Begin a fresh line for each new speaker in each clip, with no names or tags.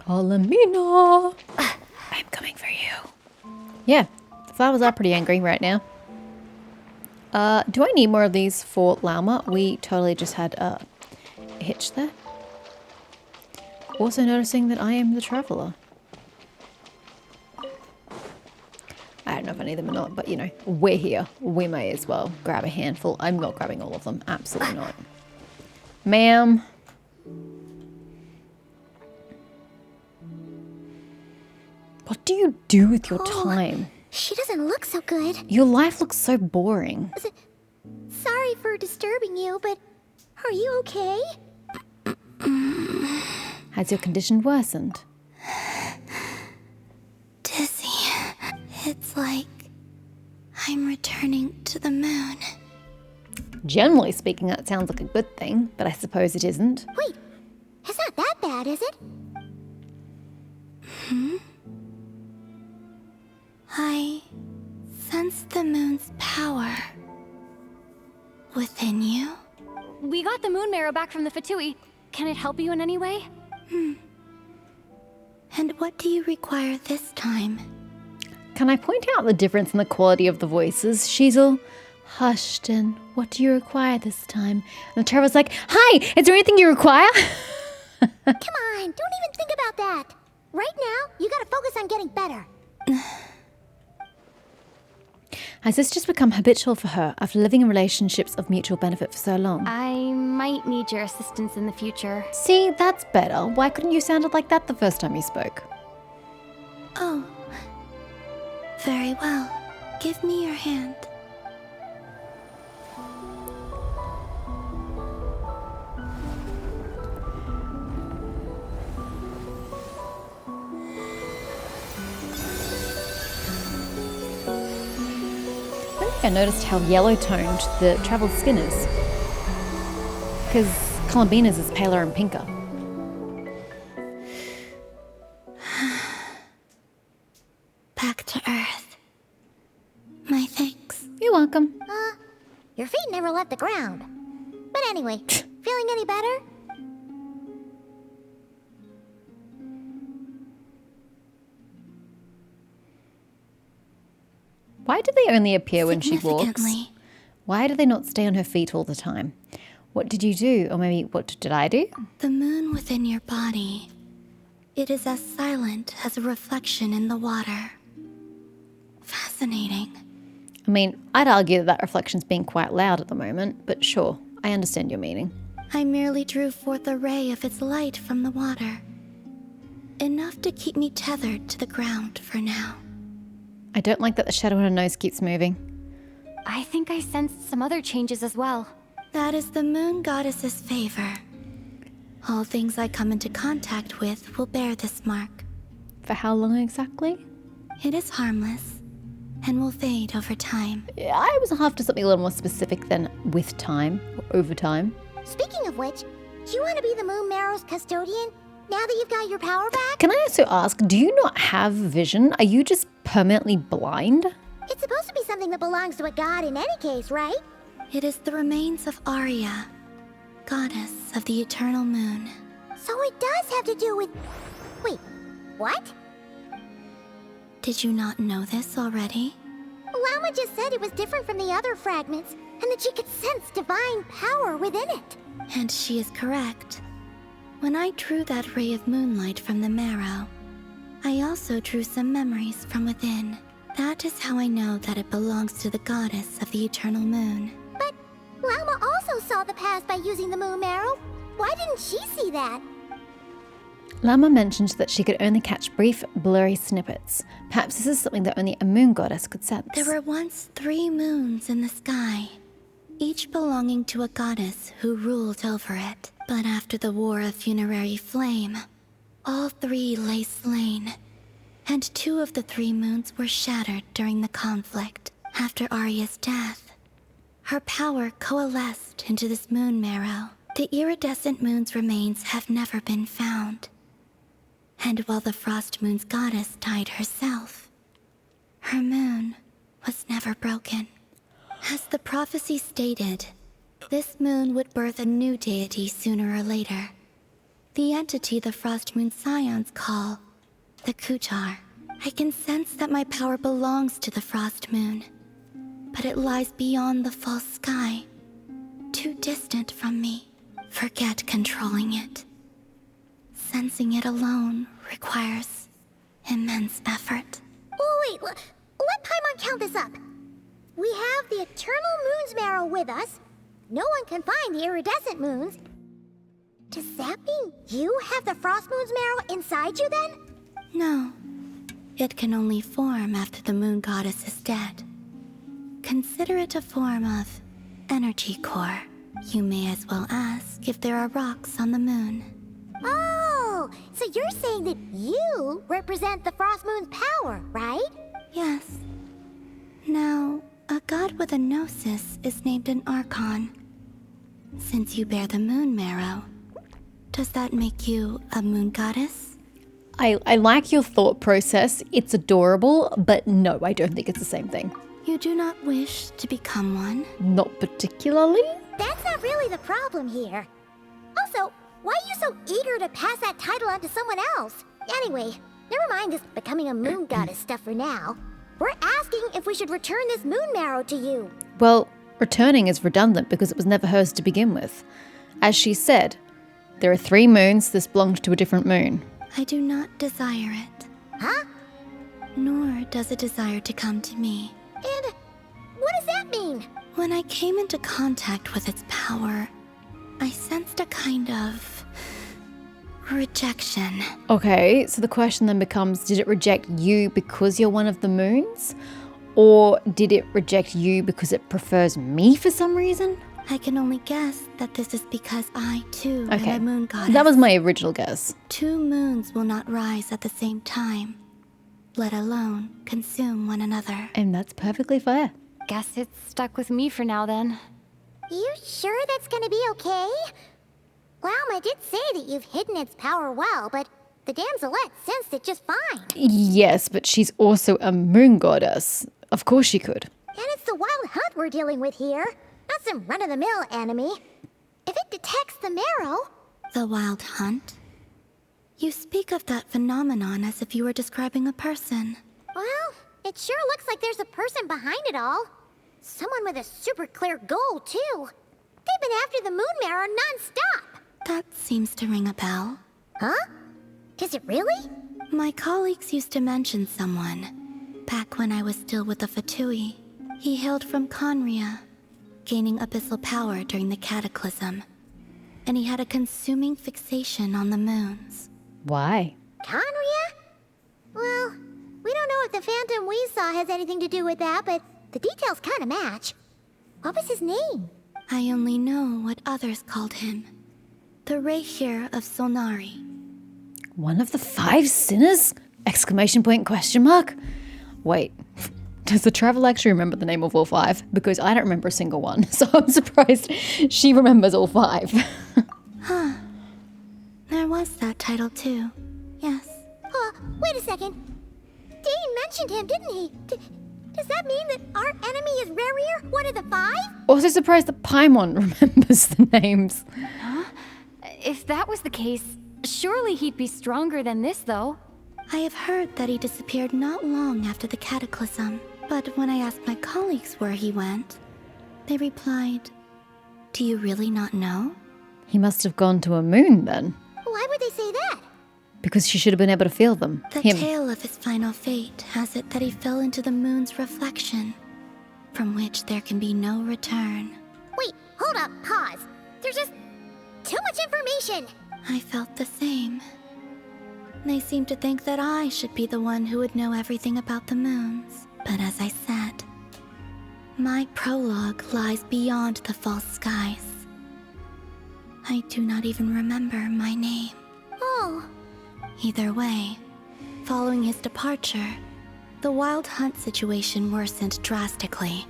Palamina! I'm coming for you. Yeah, the flowers are pretty angry right now. Do I need more of these for Llama? We totally just had a hitch there. Also noticing that I am the traveller. I don't know if I need them or not, but you know, we're here. We may as well grab a handful. I'm not grabbing all of them. Absolutely not. Ma'am. What do you do with your time?
She doesn't look so good.
Your life looks so boring.
Sorry for disturbing you, but are you okay?
Has your condition worsened?
Dizzy. It's like I'm returning to the moon.
Generally speaking, that sounds like a good thing, but I suppose it isn't.
Wait, it's not that bad, is it? I sense the moon's power within you.
We got the moon marrow back from the Fatui. Can it help you in any way?
And what do you require this time?
Can I point out the difference in the quality of the voices? She's all hushed and, what do you require this time? And Trevor's like, hi, is there anything you require?
Come on, don't even think about that. Right now, you gotta focus on getting better.
Has this just become habitual for her after living in relationships of mutual benefit for so long?
I might need your assistance in the future.
See, that's better. Why couldn't you sound like that the first time you spoke?
Oh. Very well. Give me your hand.
I noticed how yellow-toned the travel's skin is. Because Columbina's is paler and pinker.
Back to Earth. My thanks.
You're welcome.
Your feet never left the ground. But anyway, feeling any better?
Why do they only appear when she walks?
Significantly.
Why do they not stay on her feet all the time? What did you do? Or maybe, what did I do?
The moon within your body. It is as silent as a reflection in the water. Fascinating.
I mean, I'd argue that reflection's being quite loud at the moment, but sure, I understand your meaning.
I merely drew forth a ray of its light from the water. Enough to keep me tethered to the ground for now.
I don't like that the shadow on her nose keeps moving.
I think I sensed some other changes as well.
That is the moon goddess's favor. All things I come into contact with will bear this mark.
For how long exactly?
It is harmless and will fade over time.
Yeah, I was after something a little more specific than with time or over time.
Speaking of which, do you want to be the moon marrow's custodian now that you've got your power back?
Can I also ask, do you not have vision? Are you just permanently blind?
It's supposed to be something that belongs to a god in any case, right? It is the remains of Arya, goddess of the eternal moon. So it does have to do with... Wait, what? Did you not know this already? Llama just said it was different from the other fragments, and that she could sense divine power within it. And she is correct. When I drew that ray of moonlight from the marrow, I also drew some memories from within. That is how I know that it belongs to the goddess of the eternal moon. But Llama also saw the past by using the moon marrow. Why didn't she see that?
Llama mentioned that she could only catch brief, blurry snippets. Perhaps this is something that only a moon goddess could sense.
There were once 3 moons in the sky, each belonging to a goddess who ruled over it. But after the War of Funerary Flame, all 3 lay slain, and 2 of the 3 moons were shattered during the conflict. After Arya's death, her power coalesced into this moon marrow. The iridescent moon's remains have never been found. And while the Frost Moon's goddess died herself, her moon was never broken. As the prophecy stated, this moon would birth a new deity sooner or later. The entity the Frost Moon Scions call the Kutar. I can sense that my power belongs to the Frost Moon, but it lies beyond the false sky, too distant from me. Forget controlling it. Sensing it alone requires immense effort.
Oh, wait, let Paimon count this up. We have the Eternal Moon's Marrow with us. No one can find the iridescent moons. Does that mean you have the Frost Moon's Marrow inside you then?
No. It can only form after the Moon Goddess is dead. Consider it a form of energy core. You may as well ask if there are rocks on the moon.
Oh, so you're saying that you represent the Frost Moon's power, right?
Yes. Now, a god with a gnosis is named an Archon. Since you bear the Moon Marrow, does that make you a Moon Goddess?
I like your thought process. It's adorable, but no, I don't think it's the same thing.
You do not wish to become one?
Not particularly.
That's not really the problem here. Also, why are you so eager to pass that title on to someone else? Anyway, never mind this becoming a moon goddess stuff for now. We're asking if we should return this moon marrow to you.
Well, returning is redundant because it was never hers to begin with. As she said, there are 3 moons, this belonged to a different moon.
I do not desire it.
Huh?
Nor does it desire to come to me.
And what does that mean?
When I came into contact with its power, I sensed a kind of rejection.
Okay, so the question then becomes, did it reject you because you're one of the moons? Or did it reject you because it prefers me for some reason?
I can only guess that this is because I, too,
Okay,
am a moon goddess.
that was my original guess.
2 moons will not rise at the same time, let alone consume one another.
And that's perfectly fair.
Guess it's stuck with me for now then.
You sure that's gonna be okay? Lauma did say that you've hidden its power well, but the damselette sensed it just fine.
Yes, but she's also a moon goddess. Of course she could.
And it's the wild hunt we're dealing with here, not some run-of-the-mill enemy. If it detects the marrow...
The wild hunt? You speak of that phenomenon as if you were describing a person.
Well, it sure looks like there's a person behind it all. Someone with a super clear goal, too. They've been after the moon marrow non-stop.
That seems to ring a bell.
Huh? Does it really?
My colleagues used to mention someone, back when I was still with the Fatui. He hailed from Conria, gaining abyssal power during the Cataclysm. And he had a consuming fixation on the moons.
Why?
Conria? Well, we don't know if the phantom we saw has anything to do with that, but the details kind of match. What was his name?
I only know what others called him. The Rehir of Solnari.
One of the 5 sinners? Exclamation point, question mark? Wait, does the traveler actually remember the name of all 5? Because I don't remember a single one, so I'm surprised she remembers all 5.
Huh. There was that title too. Yes.
Wait a second. Dane mentioned him, didn't he? Does that mean that our enemy is Rerir, one of the 5?
Also surprised that Paimon remembers the names.
If that was the case, surely he'd be stronger than this, though.
I have heard that he disappeared not long after the Cataclysm. But when I asked my colleagues where he went, they replied, "Do you really not know?"
He must have gone to a moon then.
Why would they say that?
Because she should have been able to feel them.
The
Him.
tale of his final fate has it that he fell into the moon's reflection, from which there can be no return.
Wait, hold up, pause. There's just too much information.
I felt the same. They seemed to think that I should be the one who would know everything about the moons. But as I said, my prologue lies beyond the false skies. I do not even remember my name.
Oh,
Either way, following his departure, the wild hunt situation worsened drastically,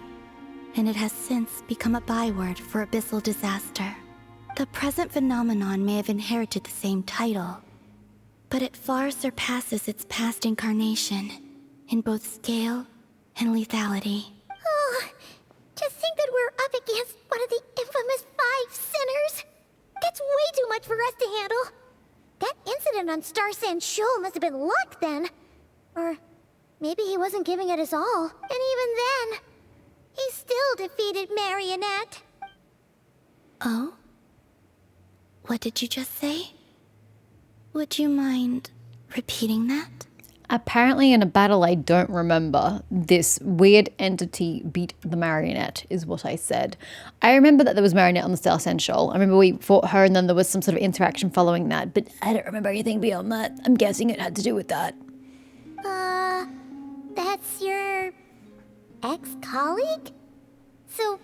and it has since become a byword for abyssal disaster. The present phenomenon may have inherited the same title, but it far surpasses its past incarnation in both scale and lethality.
oh, to think that we're up against one of the infamous 5 sinners. That's way too much for us to handle. that incident on Star Sand Shoal must have been luck then. Or maybe he wasn't giving it his all. And even then, he still defeated Marionette.
Oh? What did you just say? Would you mind repeating that?
Apparently in a battle I don't remember, this weird entity beat the Marionette, is what I said. I remember that there was Marionette on the Star Sand Shoal. I remember we fought her and then there was some sort of interaction following that, but I don't remember anything beyond that. I'm guessing it had to do with that.
That's your ex-colleague? So,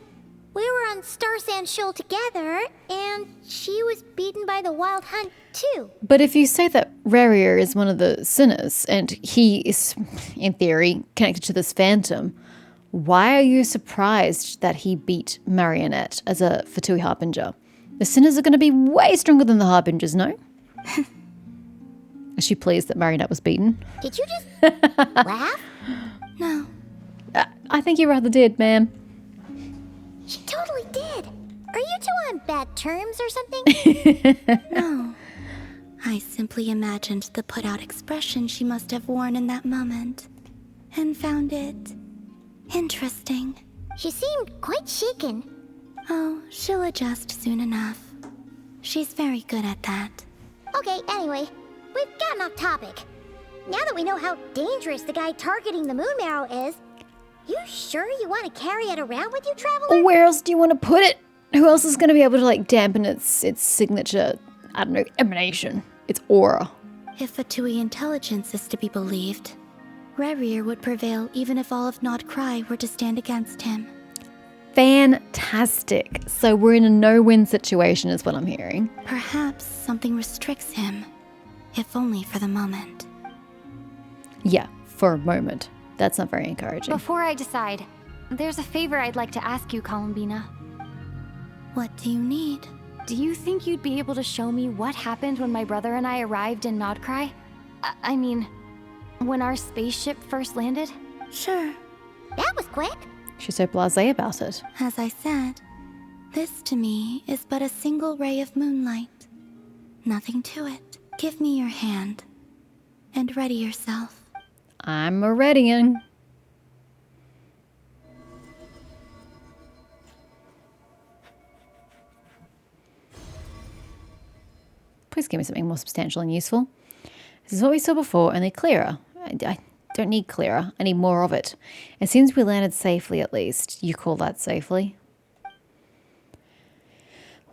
we were on Star Sand Shoal together, and she was beaten by the Wild Hunt too.
But if you say that Rarier is one of the sinners, and he is, in theory, connected to this phantom, why are you surprised that he beat Marionette as a Fatui Harbinger? The sinners are going to be way stronger than the Harbingers, no? Is she pleased that Marionette was beaten?
Did you just laugh?
No.
I think you rather did, ma'am.
She totally did. Are you two on bad terms or something?
No. I simply imagined the put-out expression she must have worn in that moment, and found it interesting.
She seemed quite shaken.
Oh, she'll adjust soon enough. She's very good at that.
Okay, anyway, we've gotten off topic. Now that we know how dangerous the guy targeting the moon marrow is, you sure you want to carry it around with you, Traveler?
Where else do you want to put it? Who else is going to be able to, like, dampen its signature, I don't know, emanation, its aura?
If Fatui intelligence is to be believed, Rarier would prevail even if all of Nod Cry were to stand against him.
Fantastic. So we're in a no-win situation is what I'm hearing.
Perhaps something restricts him, if only for the moment.
Yeah, for a moment. That's not very encouraging.
Before I decide, there's a favor I'd like to ask you, Columbina.
What do you need?
Do you think you'd be able to show me what happened when my brother and I arrived in Nodcry? I mean, when our spaceship first landed?
Sure.
That was quick.
She's so blasé about it.
As I said, this to me is but a single ray of moonlight. Nothing to it. Give me your hand, and ready yourself.
I'm Meridian. Please give me something more substantial and useful. This is what we saw before, only clearer. I don't need clearer. I need more of it. It seems we landed safely, at least. You call that safely?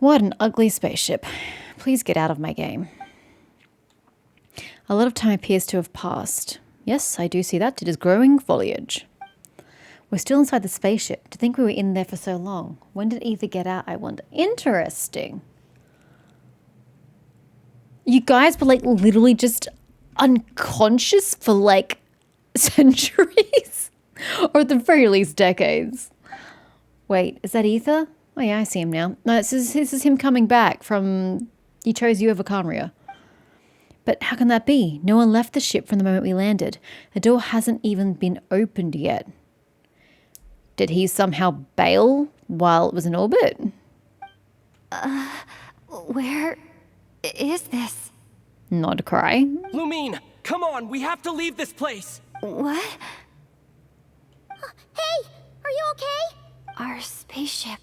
What an ugly spaceship. Please get out of my game. A lot of time appears to have passed. Yes, I do see that. It is growing foliage. We're still inside the spaceship. To think we were in there for so long. When did Aether get out, I wonder? Interesting. You guys were like literally just unconscious for like centuries. Or at the very least decades. Wait, is that Aether? Oh yeah, I see him now. No, this is him coming back from... He chose you over Conria. But how can that be? No one left the ship from the moment we landed. The door hasn't even been opened yet. Did he somehow bail while it was in orbit?
Where is this?
Not cry.
Lumine, come on, we have to leave this place.
What?
Hey, are you okay?
Our spaceship.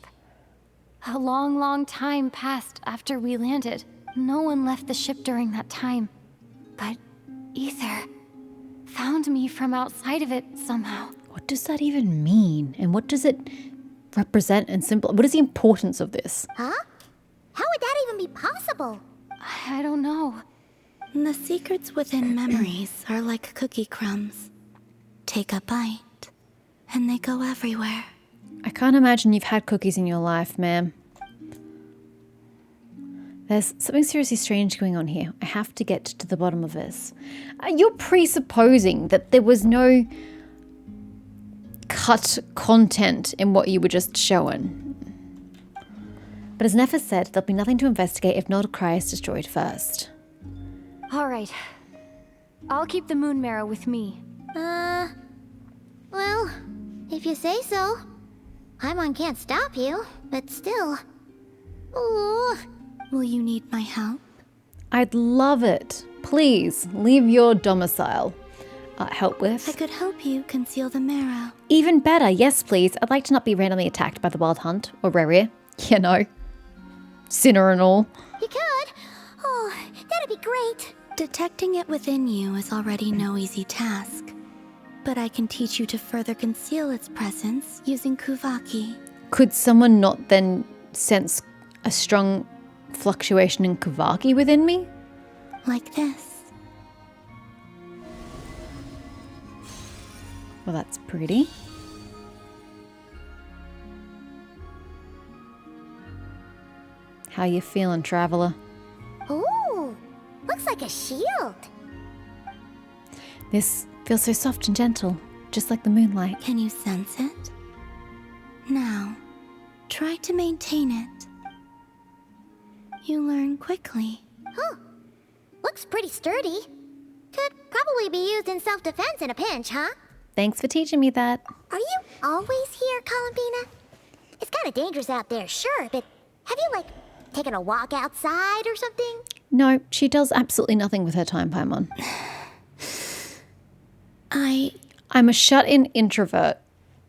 A long, long time passed after we landed. No one left the ship during that time. But Aether found me from outside of it somehow.
What does that even mean? And what does it represent and symbol? What is the importance of this?
Huh? How would that even be possible?
I don't know.
The secrets within memories are like cookie crumbs. Take a bite, and they go everywhere.
I can't imagine you've had cookies in your life, ma'am. There's something seriously strange going on here. I have to get to the bottom of this. You're presupposing that there was no cut content in what you were just showing. But as Nefer said, there'll be nothing to investigate if Nodcry is destroyed first.
All right. I'll keep the moon marrow with me.
Well, if you say so. Paimon can't stop you, but still. Ooh.
Will you need my help?
I'd love it. Please, leave your domicile. Help
I
with?
could help you conceal the marrow.
Even better, yes please. I'd like to not be randomly attacked by the wild hunt, or Reria. You know. Sinner and all.
You could? Oh, that'd be great.
Detecting it within you is already no easy task. But I can teach you to further conceal its presence using Kuvaki.
Could someone not then sense a strong fluctuation in Kavaki within me?
Like this.
Well, that's pretty. How you feeling, traveler?
Ooh, looks like a shield.
This feels so soft and gentle, just like the moonlight.
Can you sense it? Now, try to maintain it. You learn quickly.
Huh. Looks pretty sturdy. Could probably be used in self-defense in a pinch, huh?
Thanks for teaching me that.
Are you always here, Columbina? It's kind of dangerous out there, sure, but have you, taken a walk outside or something?
No, she does absolutely nothing with her time, Paimon. I'm a shut-in introvert.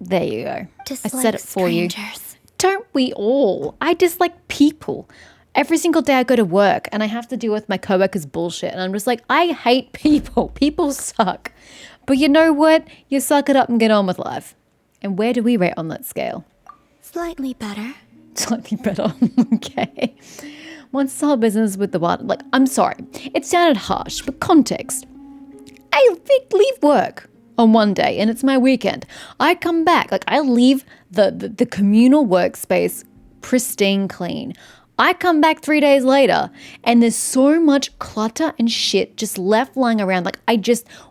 There you go. I said it for you. Don't we all? I dislike people. Every single day I go to work and I have to deal with my coworkers' bullshit. And I'm just like, I hate people. People suck. But you know what? You suck it up and get on with life. And where do we rate on that scale?
Slightly better.
Slightly better. Okay. Once the whole business with the wild, I'm sorry. It sounded harsh, but context. I leave work on one day and it's my weekend. I come back, I leave the communal workspace pristine clean. I come back 3 days later and there's so much clutter and shit just left lying around.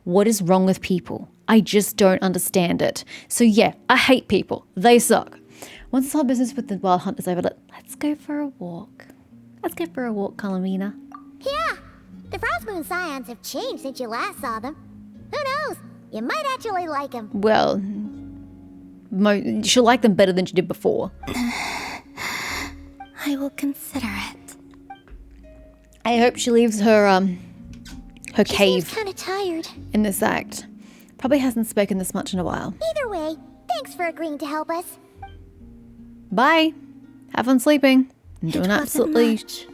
What is wrong with people? I just don't understand it. So yeah, I hate people. They suck. Once the whole business with the wild hunt is over, let's go for a walk. Let's go for a walk, Columbina.
Yeah, the Frost Moon Scions have changed since you last saw them. Who knows? You might actually like them.
Well, she'll like them better than she did before.
I will consider it.
I hope she leaves her
She
cave
seems kind of tired.
in this act. Probably hasn't spoken this much in a while.
Either way, thanks for agreeing to help us.
Bye. Have fun sleeping. I'm doing absolutely
Much.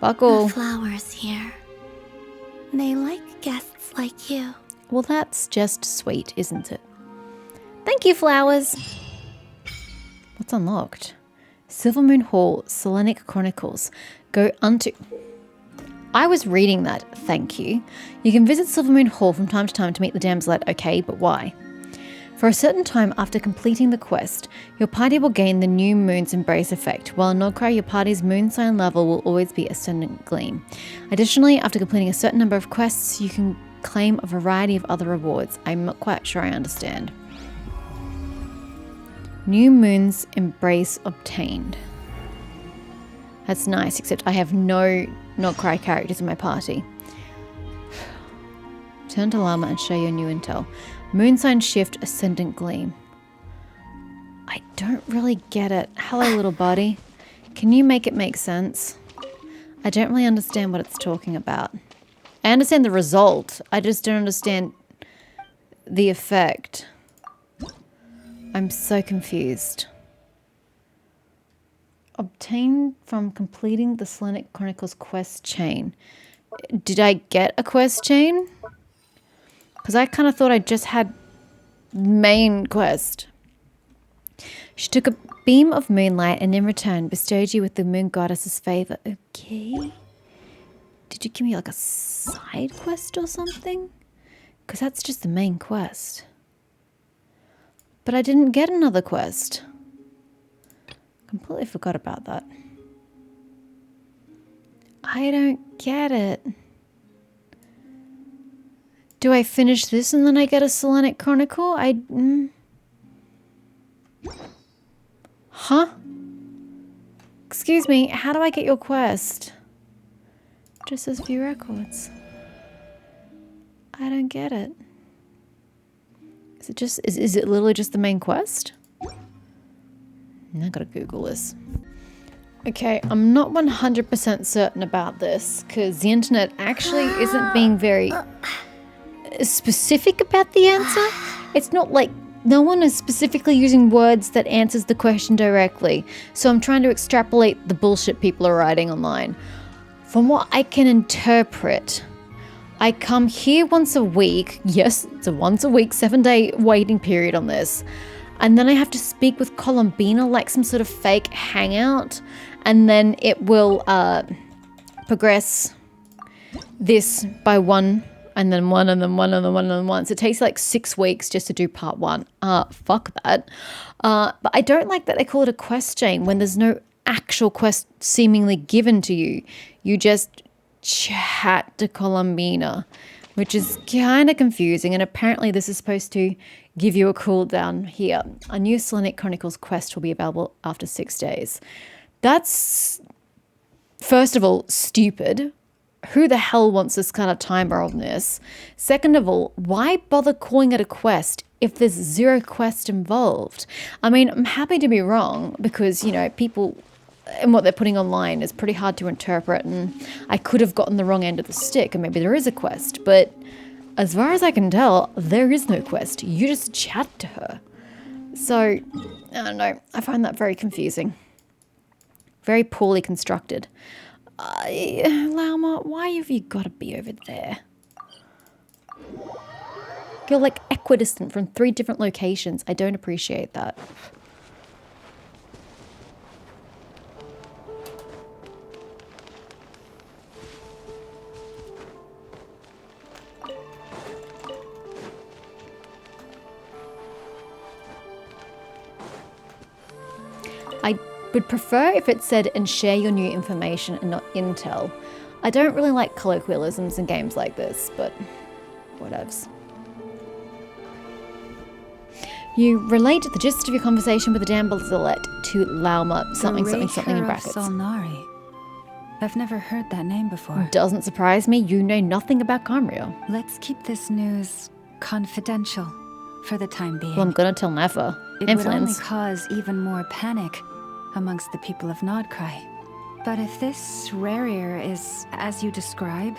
fuck
The
all.
flowers here. They like guests like you.
Well, that's just sweet, isn't it? Thank you, flowers. What's unlocked? Silvermoon Hall, Selenic Chronicles. Go unto... I was reading that, thank you. You can visit Silvermoon Hall from time to time to meet the damselette, okay, but why? For a certain time after completing the quest, your party will gain the new Moon's Embrace effect, while in Nordcry, your party's moon sign level will always be Ascendant Gleam. Additionally, after completing a certain number of quests, you can claim a variety of other rewards. I'm not quite sure I understand. New Moon's Embrace obtained. That's nice, except I have no Nordcry characters in my party. Turn to Llama and share your new intel. Moon sign shift, Ascendant Gleam. I don't really get it. Hello, little buddy. Can you make it make sense? I don't really understand what it's talking about. I understand the result. I just don't understand the effect. I'm so confused. Obtained from completing the Selenic Chronicles quest chain. Did I get a quest chain? Because I kind of thought I just had main quest. She took a beam of moonlight and in return bestowed you with the moon goddess's favor. Okay. Did you give me a side quest or something? Because that's just the main quest. But I didn't get another quest. Completely forgot about that. I don't get it. Do I finish this and then I get a Selenic Chronicle? Huh? Excuse me, how do I get your quest? Just says view records. I don't get it. Is it just, is it literally just the main quest? I gotta Google this. Okay, I'm not 100% certain about this because the internet actually isn't being very specific about the answer. It's not like no one is specifically using words that answers the question directly. So I'm trying to extrapolate the bullshit people are writing online. From what I can interpret, I come here once a week. Yes, it's a once a week, 7-day waiting period on this. And then I have to speak with Columbina like some sort of fake hangout. And then it will progress this by one, and then one, and then one, and then one, and then one. So it takes like 6 weeks just to do part 1. Fuck that. But I don't like that they call it a quest chain when there's no actual quest seemingly given to you. You just chat to Columbina, which is kind of confusing. And apparently this is supposed to give you a cooldown here. A new Selenic Chronicles quest will be available after 6 days. That's, first of all, stupid. Who the hell wants this kind of timer on this? Second of all, why bother calling it a quest if there's 0 quest involved? I mean, I'm happy to be wrong because, you know, people and what they're putting online is pretty hard to interpret, and I could have gotten the wrong end of the stick and maybe there is a quest, but as far as I can tell, there is no quest. You just chat to her. So, I don't know. I find that very confusing. Very poorly constructed. Lauma, why have you got to be over there? You're like equidistant from 3 different locations. I don't appreciate that. I would prefer if it said and share your new information and not intel. I don't really like colloquialisms in games like this, but whatevs. You relate the gist of your conversation with the Damselette to Lauma, something in brackets.
Solnari. I've never heard that name before.
Doesn't surprise me, you know nothing about Conrio.
Let's keep this news confidential for the time being.
Well, I'm gonna tell Never.
It would only cause even more panic amongst the people of Nodcry. But if this Rarier is as you describe,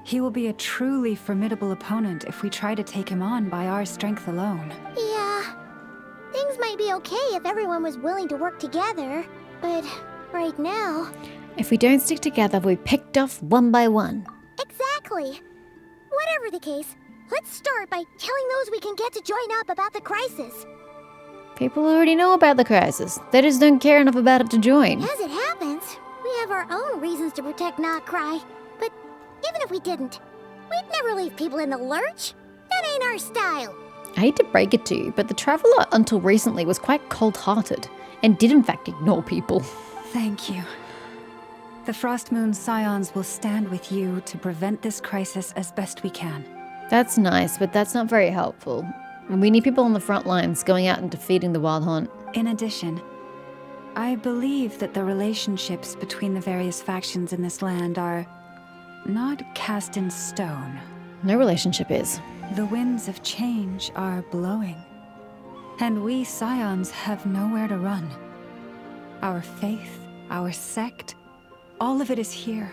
he will be a truly formidable opponent if we try to take him on by our strength alone.
Yeah, things might be okay if everyone was willing to work together, but right now...
If we don't stick together, we'll be picked off one by one.
Exactly. Whatever the case, let's start by telling those we can get to join up about the crisis.
People already know about the crisis. They just don't care enough about it to join.
As it happens, we have our own reasons to protect Nodcry. But even if we didn't, we'd never leave people in the lurch. That ain't our style.
I hate to break it to you, but the Traveler until recently was quite cold-hearted and did in fact ignore people.
Thank you. The Frostmoon Scions will stand with you to prevent this crisis as best we can.
That's nice, but that's not very helpful. We need people on the front lines going out and defeating the Wild Hunt.
In addition, I believe that the relationships between the various factions in this land are not cast in stone.
No relationship is.
The winds of change are blowing, and we Scions have nowhere to run. Our faith, our sect, all of it is here.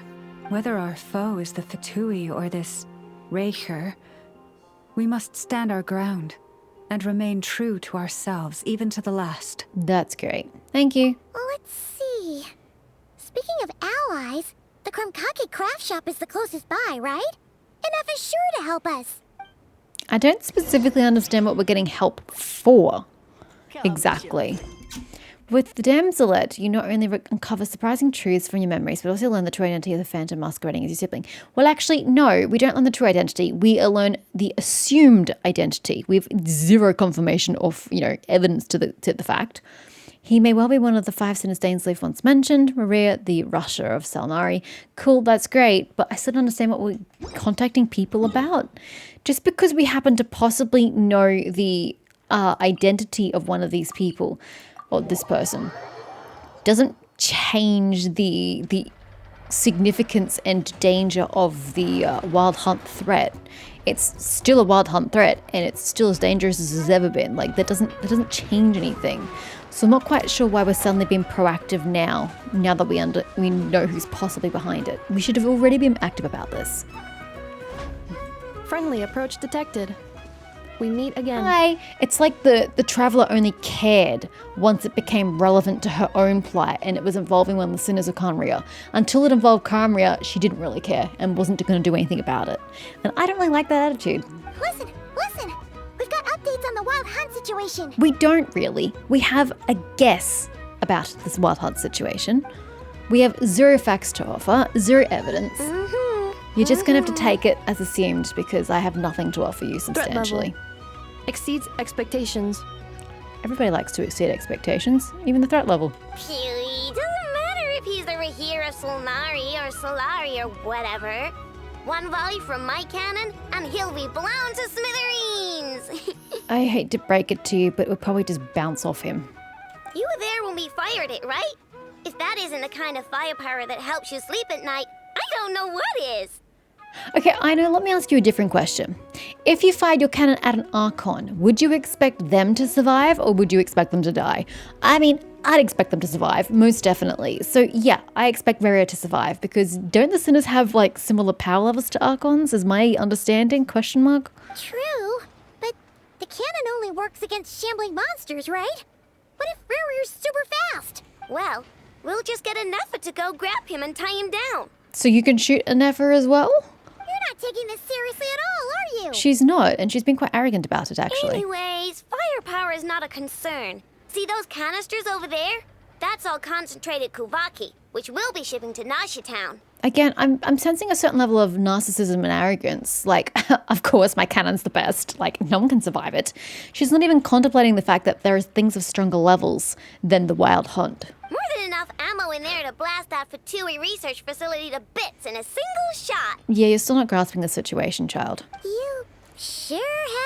Whether our foe is the Fatui or this Raker, we must stand our ground and remain true to ourselves, even to the last.
That's great. Thank you.
Well, let's see. Speaking of allies, the Krumkake craft shop is the closest by, right? Enough is sure to help us.
I don't specifically understand what we're getting help for. Exactly. With the Damselette, you not only uncover surprising truths from your memories, but also learn the true identity of the Phantom masquerading as your sibling. Well, actually, no, we don't learn the true identity. We learn the assumed identity. We have 0 confirmation of, evidence to the fact. He may well be one of the 5 sinners Dainsleif once mentioned, Maria, the Rusher of Salnari. Cool, that's great, but I still don't understand what we're contacting people about. Just because we happen to possibly know the identity of one of these people, or this person, doesn't change the significance and danger of the Wild Hunt threat. It's still a Wild Hunt threat, and it's still as dangerous as it's ever been. Like, that doesn't change anything. So I'm not quite sure why we're suddenly being proactive now that we know who's possibly behind it. We should have already been active about this.
Friendly approach detected. We meet again.
Hi. It's like the traveler only cared once it became relevant to her own plight and it was involving one of the sinners of Khaenri'ah. Until it involved Khaenri'ah, she didn't really care and wasn't going to do anything about it. And I don't really like that attitude.
Listen! We've got updates on the Wild Hunt situation.
We don't really. We have a guess about this Wild Hunt situation. We have zero facts to offer, zero evidence. You're just going to have to take it as assumed because I have nothing to offer you substantially.
Exceeds expectations.
Everybody likes to exceed expectations, even the threat level.
It doesn't matter if he's the Rahira Solnari or Solari or whatever. One volley from my cannon, and he'll be blown to smithereens!
I hate to break it to you, but we'll probably just bounce off him.
You were there when we fired it, right? If that isn't the kind of firepower that helps you sleep at night, I don't know what is.
Okay, I know, let me ask you a different question. If you fired your cannon at an Archon, would you expect them to survive or would you expect them to die? I mean, I'd expect them to survive, most definitely. So yeah, I expect Varia to survive because don't the Sinners have like similar power levels to Archons, is my understanding, question mark?
True, but the cannon only works against shambling monsters, right? What if Varir's super fast? Well, we'll just get a Nepha to go grab him and tie him down.
So you can shoot a Nepha as well?
You're not taking this seriously at all, are you?
She's not, and she's been quite arrogant about it, actually.
Anyways, firepower is not a concern. See those canisters over there? That's all concentrated Kuvaki, which we'll be shipping to Nasha Town.
Again, I'm sensing a certain level of narcissism and arrogance. Like, of course, my cannon's the best. Like, no one can survive it. She's not even contemplating the fact that there are things of stronger levels than the Wild Hunt.
More than enough ammo in there to blast that Fatui research facility to bits in a single shot.
Yeah, you're still not grasping the situation, child.
You sure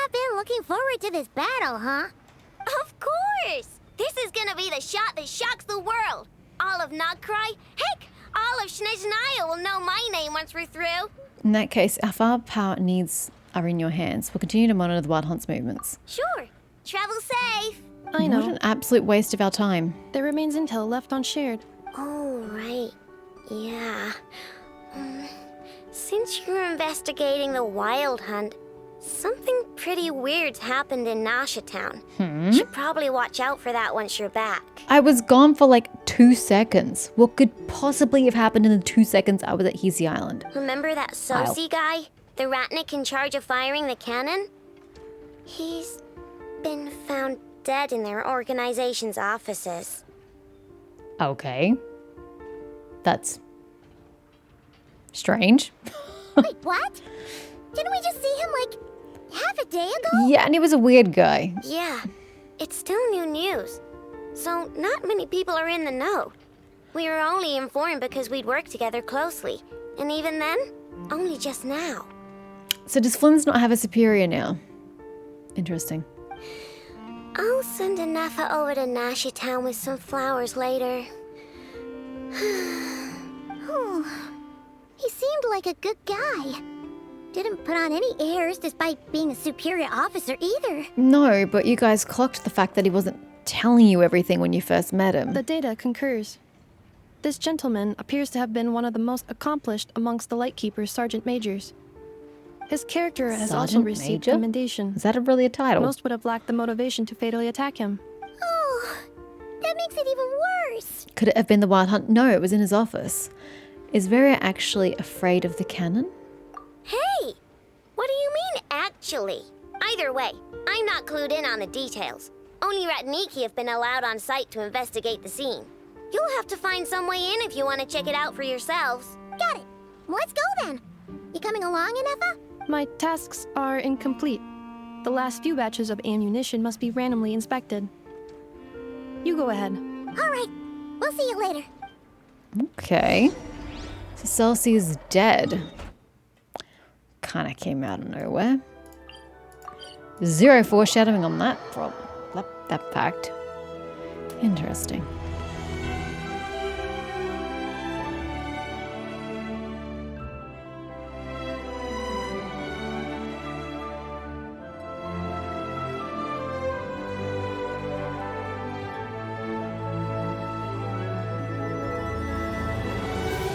have been looking forward to this battle, huh? Of course! This is gonna be the shot that shocks the world. All of Nagkrai, heck, all of Snezhnaya will know my name once we're through.
In that case, our firepower needs are in your hands. We'll continue to monitor the Wild Hunt's movements.
Sure. Travel safe.
I know.
What an absolute waste of our time.
There remains intel left unshared.
Oh, right. Yeah. Since you're investigating the Wild Hunt, something pretty weird's happened in Nasha Town. Should probably watch out for that once you're back.
I was gone for like 2 seconds. What could possibly have happened in the 2 seconds I was at Hisi Island?
Remember that Sosi guy? The Ratnik in charge of firing the cannon? He's been found dead in their organization's offices.
Okay. That's strange.
Wait, what? Didn't we just see him like half a day ago?
Yeah, and he was a weird guy.
Yeah, it's still new news. So not many people are in the know. We were only informed because we'd worked together closely. And even then, only just now.
So does Flynn's not have a superior now? Interesting.
I'll send a Nepha over to Nasha Town with some flowers later. He seemed like a good guy. Didn't put on any airs despite being a superior officer either.
No, but you guys clocked the fact that he wasn't telling you everything when you first met him.
The data concurs. This gentleman appears to have been one of the most accomplished amongst the Lightkeeper's Sergeant Majors. His character has also
Sergeant
received
Major?
commendation.
Is that really a title?
Most would have lacked the motivation to fatally attack him.
Oh, that makes it even worse.
Could it have been the Wild Hunt? No, it was in his office. Is Varia actually afraid of the cannon?
Hey, what do you mean, actually? Either way, I'm not clued in on the details. Only Ratniki have been allowed on site to investigate the scene. You'll have to find some way in if you want to check it out for yourselves. Got it. Let's go then. You coming along, Inefa?
My tasks are incomplete. The last few batches of ammunition must be randomly inspected. You go ahead.
All right. We'll see you later.
Okay. So Celsius dead. Kinda came out of nowhere. Zero foreshadowing on that fact. Interesting.